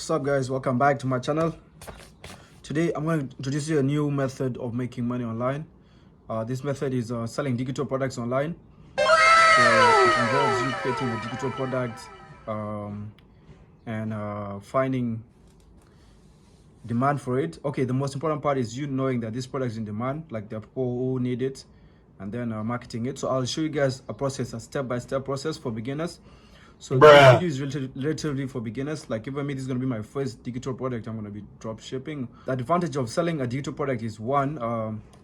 What's up, guys? Welcome back to my channel. Today I'm going to introduce you a new method of making money online. This method is selling digital products online. So it involves you creating a digital product and finding demand for it. Okay, the most important part is you knowing that this product is in demand, like there are people who need it, and then marketing it. So I'll show you guys a process, a step-by-step process for beginners. So this video is relatively for beginners. Like even me, this is going to be my first digital product I'm going to be drop shipping. The advantage of selling a digital product is one,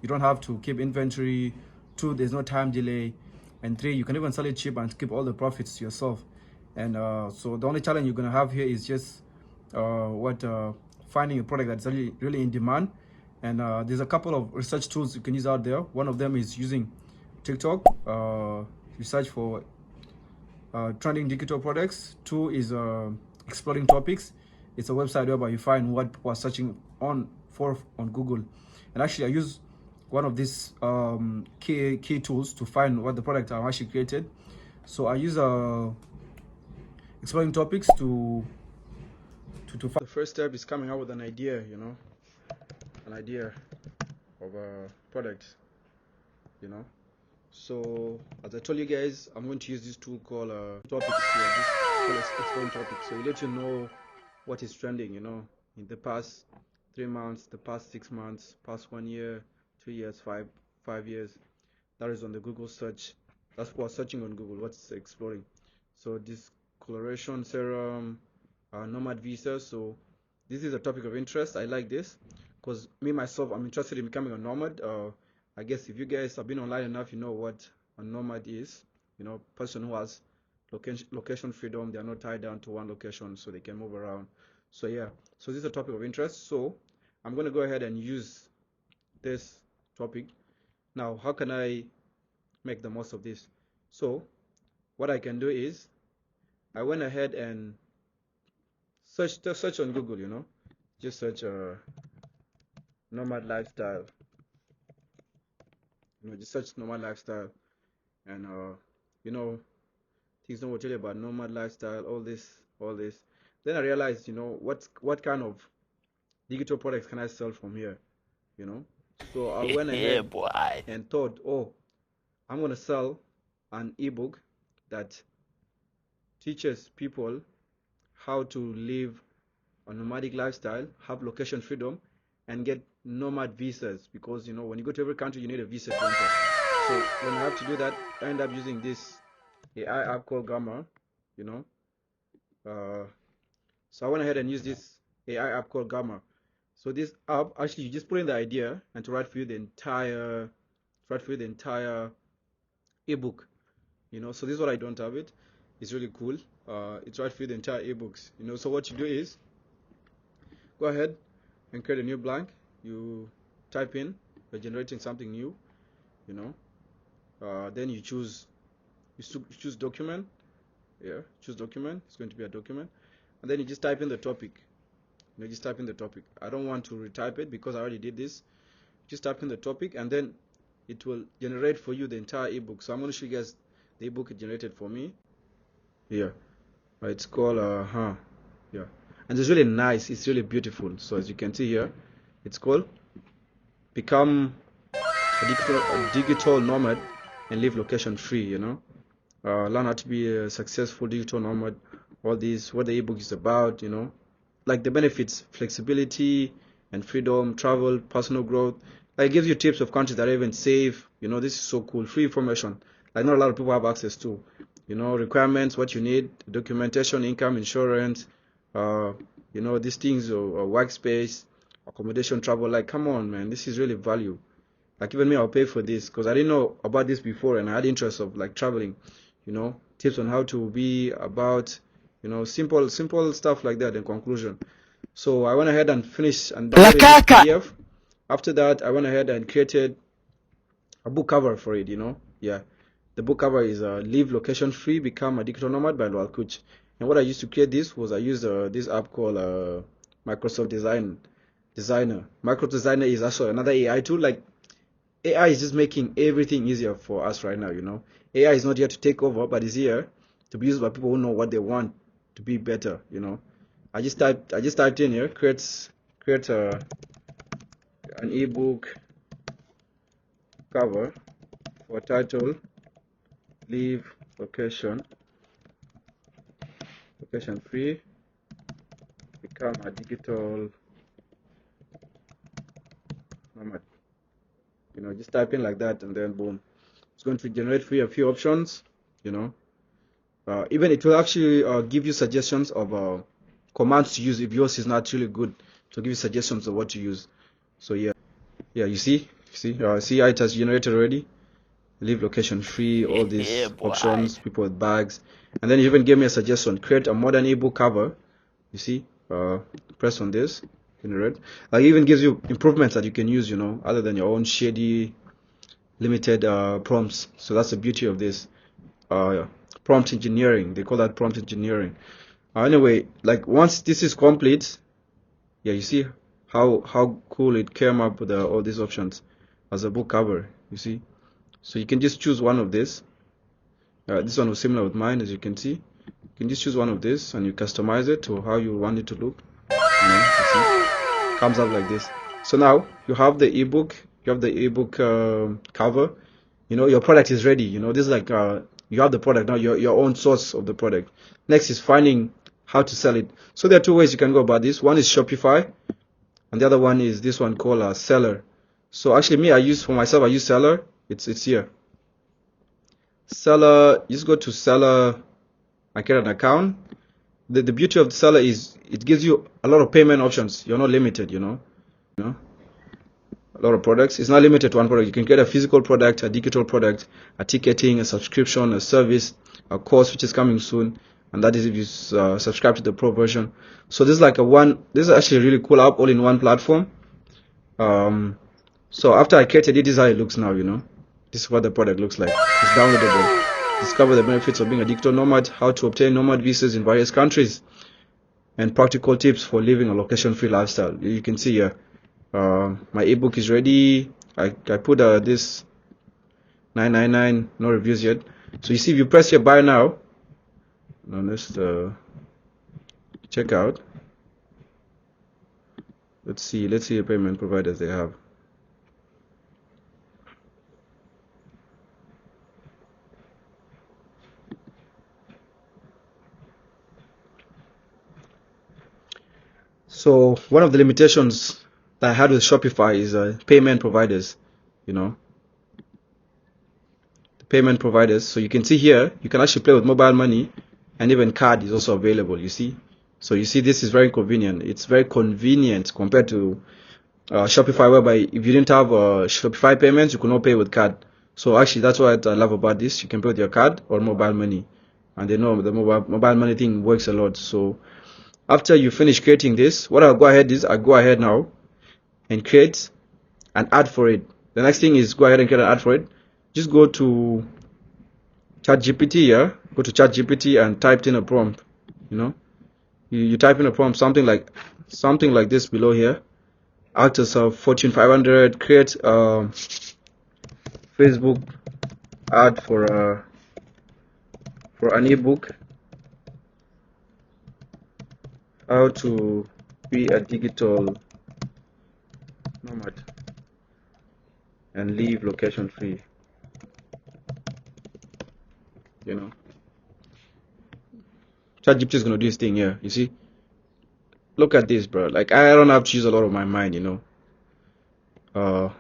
you don't have to keep inventory. Two, there's no time delay. And three, you can even sell it cheap and keep all the profits to yourself. And so the only challenge you're going to have here is just finding a product that's really in demand. And there's a couple of research tools you can use out there. One of them is using TikTok. You search for trending digital products. Two is exploring topics. It's a website whereby you find what people are searching for on Google. And actually I use one of these key tools to find what the product I've actually created. So I use exploring topics to find. The first step is coming up with an idea, an idea of a product, So as I told you guys, I'm going to use this tool called topics here. This called exploring topics. So it lets you know what is trending, in the past 3 months, the past 6 months, past 1 year, 2 years, 5 years. That is on the Google search. That's what searching on Google. What's exploring? So discoloration serum, nomad visa. So this is a topic of interest. I like this because me myself, I'm interested in becoming a nomad. I guess if you guys have been online enough, you know what a nomad is. Person who has location freedom. They are not tied down to one location, so they can move around. So yeah, so this is a topic of interest. So I'm going to go ahead and use this topic. Now, how can I make the most of this? So what I can do is I went ahead and search on Google. Just search nomad lifestyle. Just search nomad lifestyle, and things don't tell you about nomad lifestyle, all this. Then I realized, what kind of digital products can I sell from here, So I went ahead and thought, oh, I'm gonna sell an ebook that teaches people how to live a nomadic lifestyle, have location freedom, and get nomad visas, because when you go to every country you need a visa to enter. So when I have to do that, I end up using this AI app called Gamma. So I went ahead and used this AI app called Gamma. So this app, actually you just put in the idea and to write for you the entire ebook. So this is what I don't have it. It's really cool. It's right for you the entire ebooks. So what you do is go ahead and create a new blank. You type in, you're generating something new, then you choose document. Choose document. It's going to be a document, and then you just type in the topic. Just type in the topic. I don't want to retype it because I already did this. Just type in the topic, and then it will generate for you the entire ebook. So I'm going to show you guys the ebook it generated for me. Here, it's called yeah, and it's really nice. It's really beautiful. So as you can see here, it's called Become a Digital Nomad and Live Location Free. Learn how to be a successful digital nomad. All these, what the ebook is about. Like the benefits: flexibility and freedom, travel, personal growth. Like it gives you tips of countries that are even safe. This is so cool. Free information. Like not a lot of people have access to. Requirements, what you need, documentation, income, insurance. These things, or workspace, accommodation, travel. Like, come on, man, this is really value. Like even me, I'll pay for this because I didn't know about this before, and I had interest of like traveling. Tips on how to be about, simple stuff like that. In conclusion, so I went ahead and finished and downloaded this PDF. After that, I went ahead and created a book cover for it. Yeah, the book cover is Live Location Free, Become a Digital Nomad by Lual Kuch. And what I used to create this was I used this app called Microsoft Designer. Microsoft Designer is also another AI tool. Like AI is just making everything easier for us right now. AI is not here to take over, but is here to be used by people who know what they want to be better. I just typed in here, create an ebook cover for title, leave location free, become a digital nomad. Just type in like that, and then boom, it's going to generate for you a few options. Even it will actually give you suggestions of commands to use if yours is not really good. To give you suggestions of what to use. So yeah, you see how it has generated already. Leave location free, all these options, people with bags, and then you even gave me a suggestion: create a modern ebook cover. You see, press on this in red. It even gives you improvements that you can use, other than your own shady limited prompts. So that's the beauty of this prompt engineering. They call that prompt engineering. Anyway, like once this is complete, yeah, you see how cool it came up with all these options as a book cover. You see, so you can just choose one of this. This one was similar with mine, as you can see. You can just choose one of this and you customize it to how you want it to look. You see, comes up like this. So now you have the ebook. You have the ebook cover. Your product is ready. This is like you have the product now. Your own source of the product. Next is finding how to sell it. So there are two ways you can go about this. One is Shopify, and the other one is this one called Seller. So actually, I use Seller. It's here. Seller. You just go to Seller and create an account. The beauty of the Seller is it gives you a lot of payment options. You're not limited. A lot of products. It's not limited to one product. You can create a physical product, a digital product, a ticketing, a subscription, a service, a course which is coming soon, and that is if you subscribe to the pro version. So this is like this is actually a really cool app all in one platform. So after I created it, this is how it looks now. This is what the product looks like. It's downloadable. Discover the benefits of being a digital nomad, how to obtain nomad visas in various countries, and practical tips for living a location-free lifestyle. You can see here. My ebook is ready. I put this 999, no reviews yet. So you see, if you press here buy now let's check out. Let's see the payment providers they have. So one of the limitations that I had with Shopify is payment providers. The payment providers. So you can see here, you can actually play with mobile money, and even card is also available. You see, so you see this is very convenient. It's very convenient compared to Shopify, whereby if you didn't have Shopify payments, you could not pay with card. So actually, that's what I love about this. You can pay with your card or mobile money, and they know the mobile money thing works a lot. So after you finish creating this, what I'll go ahead now and create an ad for it. The next thing is go ahead and create an ad for it. Just go to ChatGPT here. Go to ChatGPT and type in a prompt. You type in a prompt, something like this below here. Actors of Fortune 500. Create a Facebook ad for an ebook. How to be a digital nomad and live location free. ChatGPT is gonna do this thing here. You see, look at this, bro. Like I don't have to use a lot of my mind. So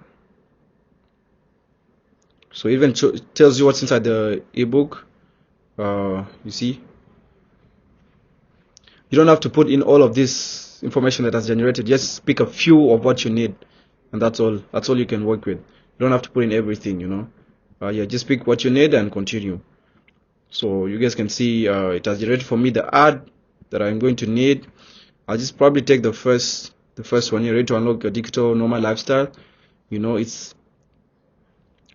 even tells you what's inside the ebook. You see, you don't have to put in all of this information that has generated. Just pick a few of what you need, and that's all you can work with. You don't have to put in everything. Just pick what you need and continue. So you guys can see it has generated for me the ad that I'm going to need. I'll just probably take the first one. You're ready to unlock your digital nomad lifestyle. It's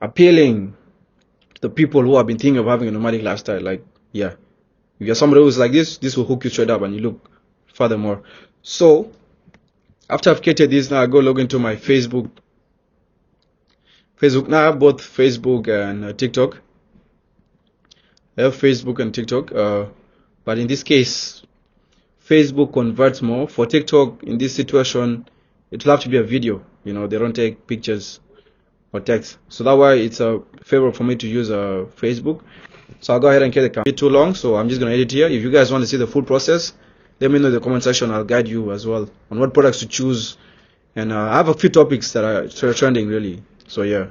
appealing to the people who have been thinking of having a nomadic lifestyle. Like, yeah, if you're somebody who's like this will hook you straight up, and you look furthermore. So after I've created this, now I go log into my Facebook now. I have both Facebook and TikTok. I have Facebook and TikTok, but in this case, Facebook converts more. For TikTok, in this situation, it'll have to be a video. You know, they don't take pictures or text. So that why it's a favor for me to use Facebook. So I'll go ahead and get the camera. It's too long, so I'm just going to edit here. If you guys want to see the full process, let me know in the comment section. I'll guide you as well on what products to choose. And I have a few topics that are trending really. So yeah.